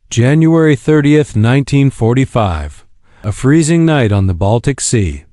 January 30th, 1945. A freezing night on the Baltic Sea.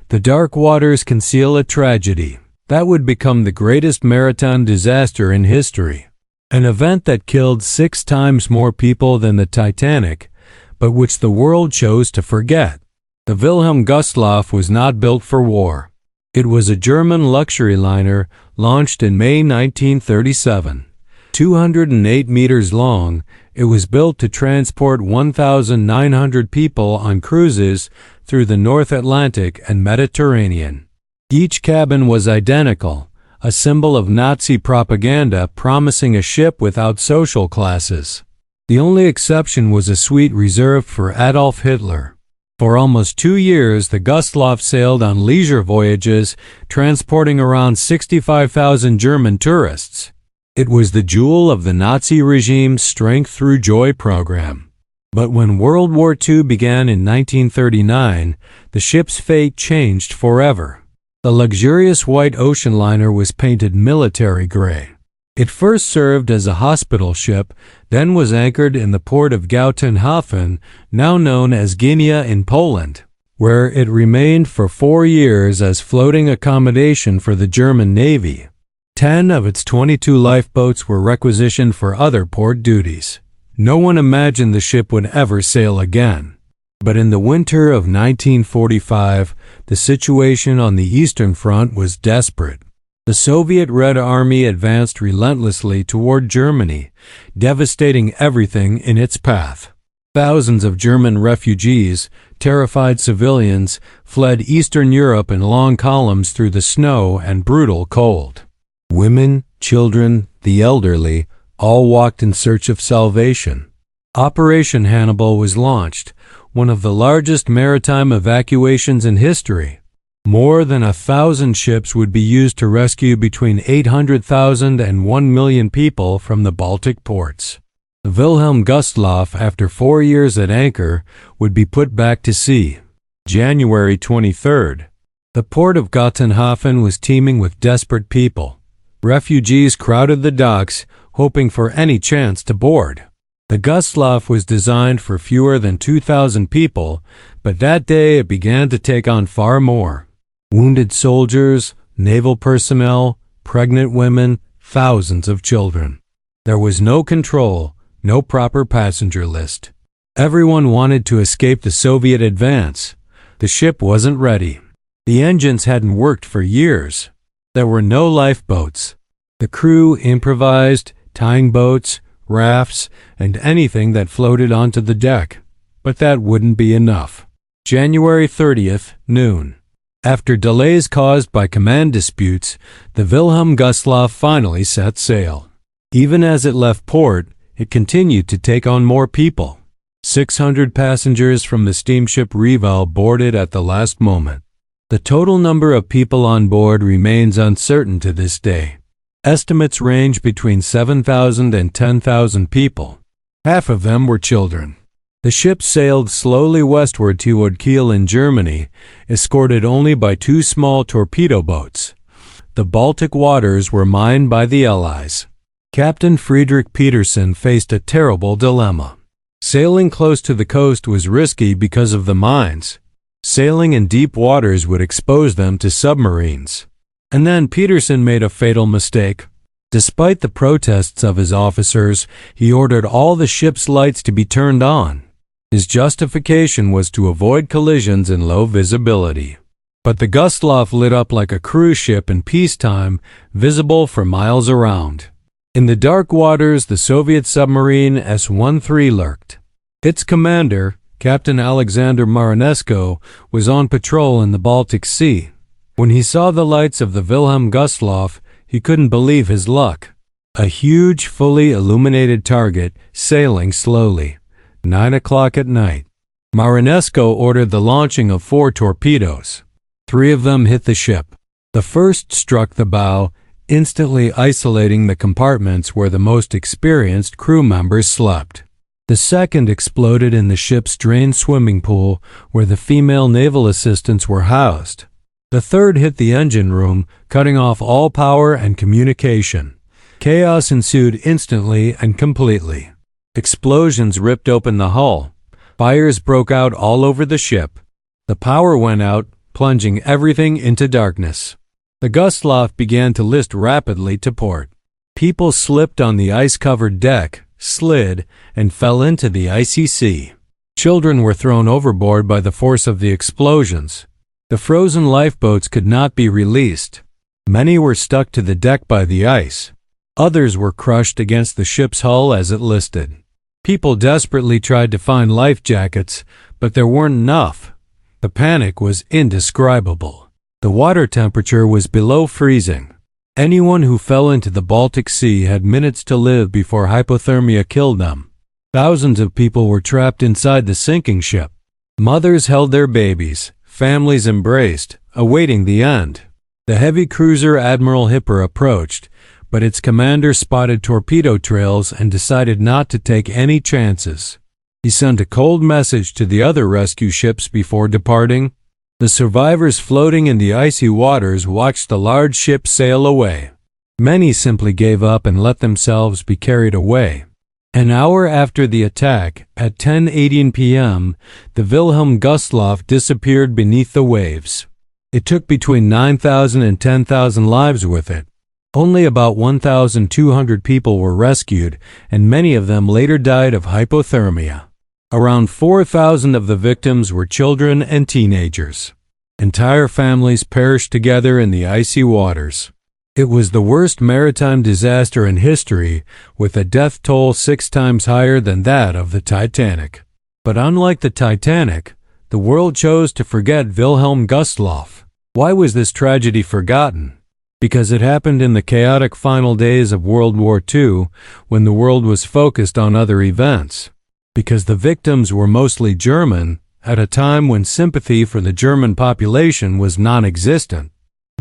The dark waters conceal a tragedy that would become the greatest maritime disaster in history. An event that killed 6 times more people than the Titanic, but which the world chose to forget. The Wilhelm Gustloff was not built for war. It was a German luxury liner launched in May 1937. 208 meters long, it was built to transport 1,900 people on cruises through the North Atlantic and Mediterranean. Each cabin was identical, a symbol of Nazi propaganda promising a ship without social classes. The only exception was a suite reserved for Adolf Hitler. For almost 2 years, the Gustloff sailed on leisure voyages, transporting around 65,000 German tourists. It was the jewel of the Nazi regime's Strength Through Joy program. But when World War II began in 1939, the ship's fate changed forever. The luxurious white ocean liner was painted military gray. It first served as a hospital ship, then was anchored in the port of Gautenhafen, now known as Gdynia in Poland, where it remained for 4 years as floating accommodation for the German Navy. 10 of its 22 lifeboats were requisitioned for other port duties. No one imagined the ship would ever sail again. But in the winter of 1945, the situation on the Eastern Front was desperate. The Soviet Red Army advanced relentlessly toward Germany, devastating everything in its path. Thousands of German refugees, terrified civilians, fled Eastern Europe in long columns through the snow and brutal cold. Women, children, the elderly, all walked in search of salvation. Operation Hannibal was launched, one of the largest maritime evacuations in history. More than 1,000 ships would be used to rescue between 800,000 and 1 million people from the Baltic ports. The Wilhelm Gustloff, after 4 years at anchor, would be put back to sea. January 23rd. The port of Gautenhafen was teeming with desperate people. Refugees crowded the docks, hoping for any chance to board. The Gustloff was designed for fewer than 2,000 people, but that day it began to take on far more. Wounded soldiers, naval personnel, pregnant women, thousands of children. There was no control, no proper passenger list. Everyone wanted to escape the Soviet advance. The ship wasn't ready. The engines hadn't worked for years. There were no lifeboats. The crew improvised, tying boats, rafts, and anything that floated onto the deck. But that wouldn't be enough. January 30th, noon. After delays caused by command disputes, the Wilhelm Gustloff finally set sail. Even as it left port, it continued to take on more people. 600 passengers from the steamship Reval boarded at the last moment. The total number of people on board remains uncertain to this day. Estimates range between 7,000 and 10,000 people. Half of them were children. The ship sailed slowly westward toward Kiel in Germany, escorted only by 2 small torpedo boats. The Baltic waters were mined by the Allies. Captain Friedrich Petersen faced a terrible dilemma. Sailing close to the coast was risky because of the mines. Sailing in deep waters would expose them to submarines. And then Petersen made a fatal mistake. Despite the protests of his officers, he ordered all the ship's lights to be turned on. His justification was to avoid collisions in low visibility. But the Gustloff lit up like a cruise ship in peacetime, visible for miles around. In the dark waters, the Soviet submarine S-13 lurked. Its commander, Captain Alexander Marinesko, was on patrol in the Baltic Sea. When he saw the lights of the Wilhelm Gustloff, he couldn't believe his luck. A huge, fully illuminated target sailing slowly. 9 o'clock at night. Marinesko ordered the launching of 4 torpedoes. 3 of them hit the ship. The first struck the bow, instantly isolating the compartments where the most experienced crew members slept. The second exploded in the ship's drained swimming pool where the female naval assistants were housed. The third hit the engine room, cutting off all power and communication. Chaos ensued instantly and completely. Explosions ripped open the hull. Fires broke out all over the ship. The power went out, plunging everything into darkness. The Gustloff began to list rapidly to port. People slipped on the ice-covered deck, slid, and fell into the icy sea. Children were thrown overboard by the force of the explosions. The frozen lifeboats could not be released. Many were stuck to the deck by the ice. Others were crushed against the ship's hull as it listed. People desperately tried to find life jackets, but there weren't enough. The panic was indescribable. The water temperature was below freezing. Anyone who fell into the Baltic Sea had minutes to live before hypothermia killed them. Thousands of people were trapped inside the sinking ship. Mothers held their babies, families embraced, awaiting the end. The heavy cruiser Admiral Hipper approached, but its commander spotted torpedo trails and decided not to take any chances. He sent a cold message to the other rescue ships before departing. The survivors floating in the icy waters watched the large ship sail away. Many simply gave up and let themselves be carried away. An hour after the attack, at 10:18 p.m., the Wilhelm Gustloff disappeared beneath the waves. It took between 9,000 and 10,000 lives with it. Only about 1,200 people were rescued, and many of them later died of hypothermia. Around 4,000 of the victims were children and teenagers. Entire families perished together in the icy waters. It was the worst maritime disaster in history, with a death toll 6 times higher than that of the Titanic. But unlike the Titanic, the world chose to forget Wilhelm Gustloff. Why was this tragedy forgotten? Because it happened in the chaotic final days of World War II, when the world was focused on other events. Because the victims were mostly German, at a time when sympathy for the German population was non-existent.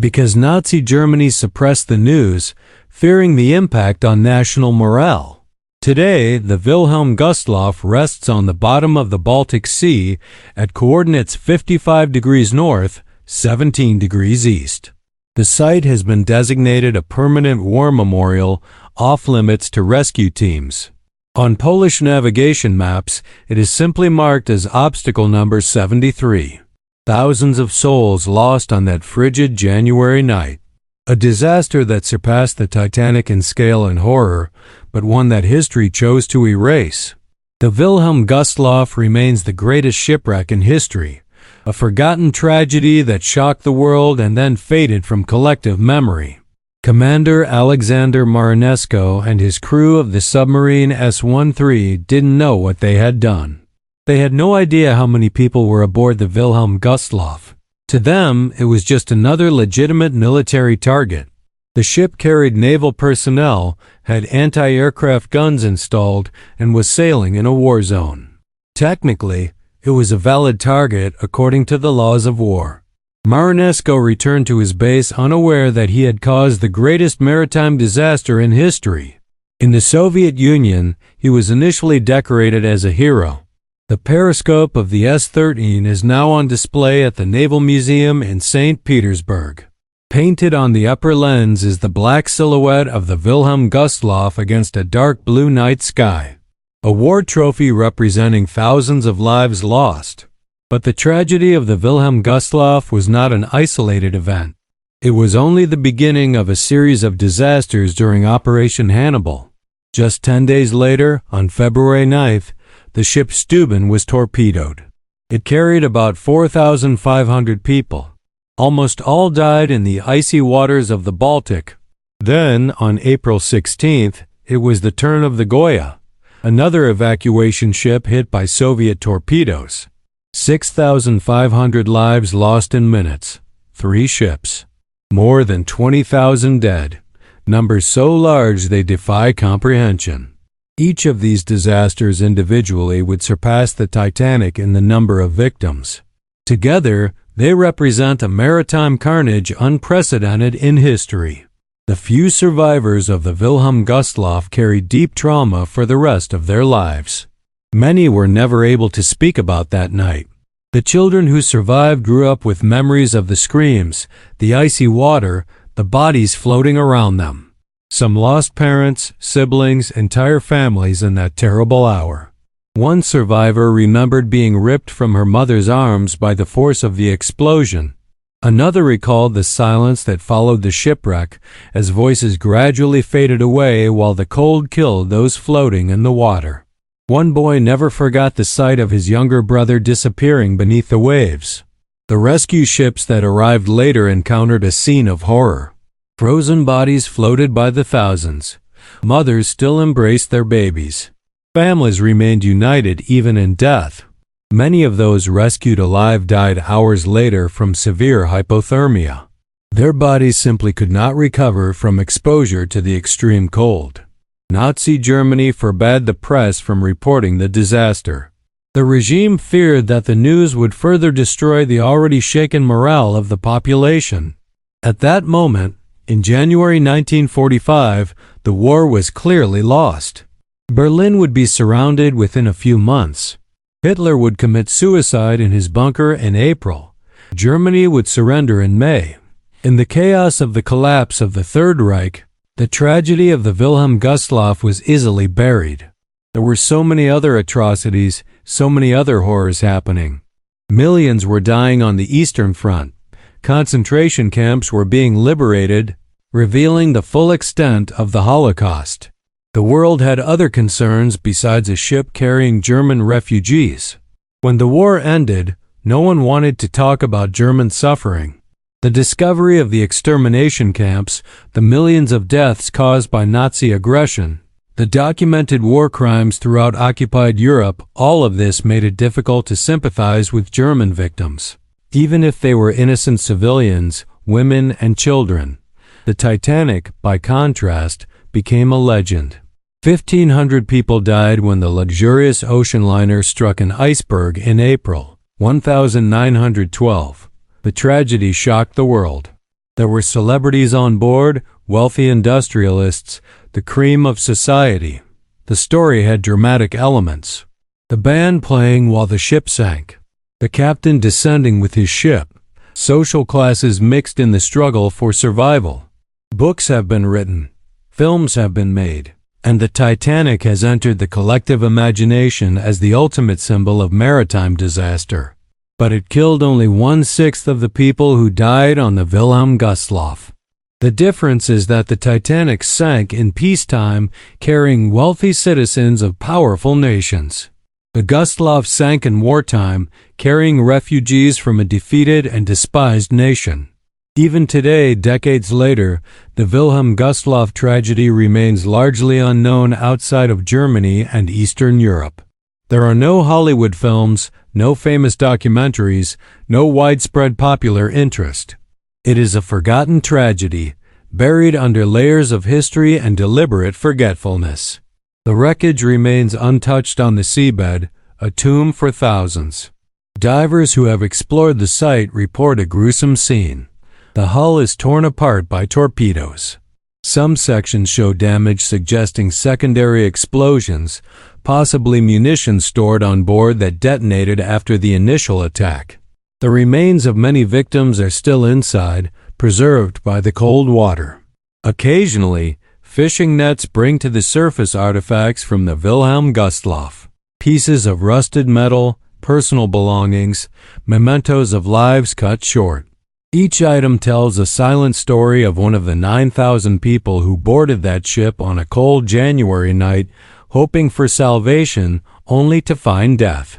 Because Nazi Germany suppressed the news, fearing the impact on national morale. Today, the Wilhelm Gustloff rests on the bottom of the Baltic Sea at coordinates 55 degrees north, 17 degrees east. The site has been designated a permanent war memorial, off-limits to rescue teams. On Polish navigation maps, it is simply marked as obstacle number 73. Thousands of souls lost on that frigid January night. A disaster that surpassed the Titanic in scale and horror, but one that history chose to erase. The Wilhelm Gustloff remains the greatest shipwreck in history, a forgotten tragedy that shocked the world and then faded from collective memory. Commander Alexander Marinesko and his crew of the submarine S-13 didn't know what they had done. They had no idea how many people were aboard the Wilhelm Gustloff. To them, it was just another legitimate military target. The ship carried naval personnel, had anti-aircraft guns installed, and was sailing in a war zone. Technically, it was a valid target according to the laws of war. Marinesko returned to his base unaware that he had caused the greatest maritime disaster in history. In the Soviet Union, he was initially decorated as a hero. The periscope of the S-13 is now on display at the Naval Museum in St. Petersburg. Painted on the upper lens is the black silhouette of the Wilhelm Gustloff against a dark blue night sky. A war trophy representing thousands of lives lost. But the tragedy of the Wilhelm Gustloff was not an isolated event. It was only the beginning of a series of disasters during Operation Hannibal. Just 10 days later, on February 9th, the ship Steuben was torpedoed. It carried about 4,500 people. Almost all died in the icy waters of the Baltic. Then, on April 16th, it was the turn of the Goya, another evacuation ship hit by Soviet torpedoes. 6,500 lives lost in minutes. 3 ships. More than 20,000 dead. Numbers so large they defy comprehension. Each of these disasters individually would surpass the Titanic in the number of victims. Together, they represent a maritime carnage unprecedented in history. The few survivors of the Wilhelm Gustloff carry deep trauma for the rest of their lives. Many were never able to speak about that night. The children who survived grew up with memories of the screams, the icy water, the bodies floating around them. Some lost parents, siblings, entire families in that terrible hour. One survivor remembered being ripped from her mother's arms by the force of the explosion. Another recalled the silence that followed the shipwreck as voices gradually faded away while the cold killed those floating in the water. One boy never forgot the sight of his younger brother disappearing beneath the waves. The rescue ships that arrived later encountered a scene of horror. Frozen bodies floated by the thousands. Mothers still embraced their babies. Families remained united even in death. Many of those rescued alive died hours later from severe hypothermia. Their bodies simply could not recover from exposure to the extreme cold. Nazi Germany forbade the press from reporting the disaster. The regime feared that the news would further destroy the already shaken morale of the population. At that moment, in January 1945, the war was clearly lost. Berlin would be surrounded within a few months. Hitler would commit suicide in his bunker in April. Germany would surrender in May. In the chaos of the collapse of the Third Reich, the tragedy of the Wilhelm Gustloff was easily buried. There were so many other atrocities, so many other horrors happening. Millions were dying on the Eastern Front. Concentration camps were being liberated, revealing the full extent of the Holocaust. The world had other concerns besides a ship carrying German refugees. When the war ended, no one wanted to talk about German suffering. The discovery of the extermination camps, the millions of deaths caused by Nazi aggression, the documented war crimes throughout occupied Europe, all of this made it difficult to sympathize with German victims, even if they were innocent civilians, women, and children. The Titanic, by contrast, became a legend. 1,500 people died when the luxurious ocean liner struck an iceberg in April 1912. The tragedy shocked the world. There were celebrities on board, wealthy industrialists, the cream of society. The story had dramatic elements. The band playing while the ship sank. The captain descending with his ship. Social classes mixed in the struggle for survival. Books have been written. Films have been made. And the Titanic has entered the collective imagination as the ultimate symbol of maritime disaster. But it killed only 1/6 of the people who died on the Wilhelm Gustloff. The difference is that the Titanic sank in peacetime, carrying wealthy citizens of powerful nations. The Gustloff sank in wartime, carrying refugees from a defeated and despised nation. Even today, decades later, the Wilhelm Gustloff tragedy remains largely unknown outside of Germany and Eastern Europe. There are no Hollywood films, no famous documentaries, no widespread popular interest. It is a forgotten tragedy, buried under layers of history and deliberate forgetfulness. The wreckage remains untouched on the seabed, a tomb for thousands. Divers who have explored the site report a gruesome scene. The hull is torn apart by torpedoes. Some sections show damage suggesting secondary explosions, possibly munitions stored on board that detonated after the initial attack. The remains of many victims are still inside, preserved by the cold water. Occasionally, fishing nets bring to the surface artifacts from the Wilhelm Gustloff. Pieces of rusted metal, personal belongings, mementos of lives cut short. Each item tells a silent story of one of the 9,000 people who boarded that ship on a cold January night, hoping for salvation, only to find death.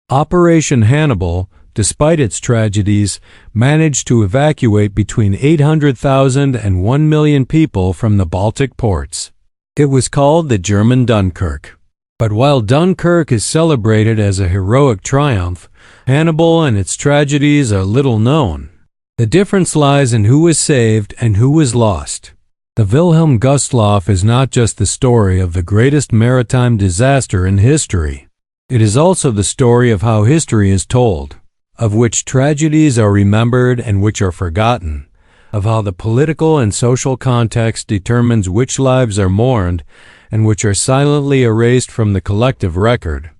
Operation Hannibal, despite its tragedies, managed to evacuate between 800,000 and 1 million people from the Baltic ports. It was called the German Dunkirk. But while Dunkirk is celebrated as a heroic triumph, Hannibal and its tragedies are little known. The difference lies in who was saved and who was lost. The Wilhelm Gustloff is not just the story of the greatest maritime disaster in history. It is also the story of how history is told, of which tragedies are remembered and which are forgotten, of how the political and social context determines which lives are mourned and which are silently erased from the collective record.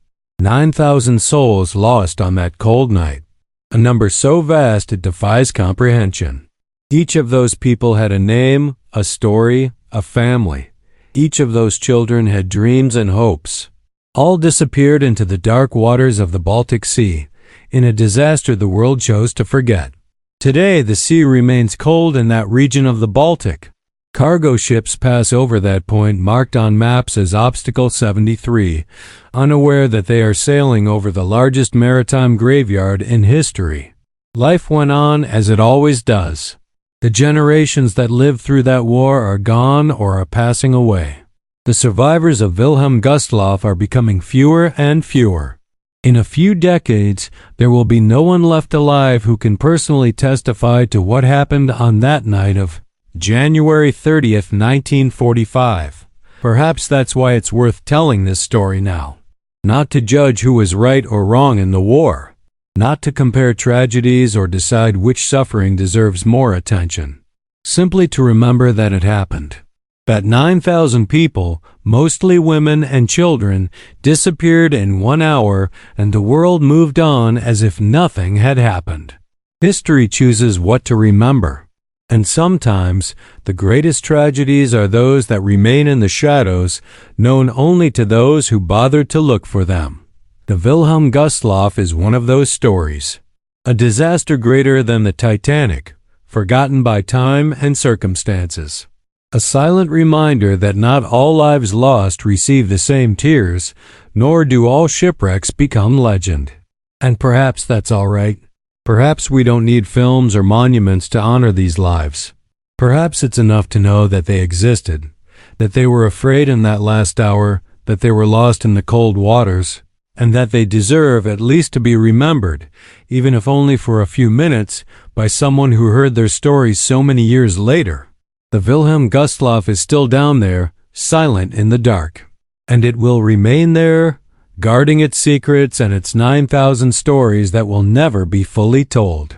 9,000 souls lost on that cold night. A number so vast it defies comprehension. Each of those people had a name, a story, a family. Each of those children had dreams and hopes. All disappeared into the dark waters of the Baltic Sea, in a disaster the world chose to forget. Today, the sea remains cold in that region of the Baltic. Cargo ships pass over that point marked on maps as Obstacle 73, unaware that they are sailing over the largest maritime graveyard in history. Life went on as it always does. The generations that lived through that war are gone or are passing away. The survivors of Wilhelm Gustloff are becoming fewer and fewer. In a few decades, there will be no one left alive who can personally testify to what happened on that night of January 30th, 1945. Perhaps that's why it's worth telling this story now. Not to judge who was right or wrong in the war. Not to compare tragedies or decide which suffering deserves more attention. Simply to remember that it happened. That 9,000 people, mostly women and children, disappeared in 1 hour and the world moved on as if nothing had happened. History chooses what to remember. And sometimes, the greatest tragedies are those that remain in the shadows, known only to those who bothered to look for them. The Wilhelm Gustloff is one of those stories. A disaster greater than the Titanic, forgotten by time and circumstances. A silent reminder that not all lives lost receive the same tears, nor do all shipwrecks become legend. And perhaps that's all right. Perhaps we don't need films or monuments to honor these lives. Perhaps it's enough to know that they existed, that they were afraid in that last hour, that they were lost in the cold waters, and that they deserve at least to be remembered, even if only for a few minutes, by someone who heard their stories so many years later. The Wilhelm Gustloff is still down there, silent in the dark. And it will remain there, guarding its secrets and its 9,000 stories that will never be fully told.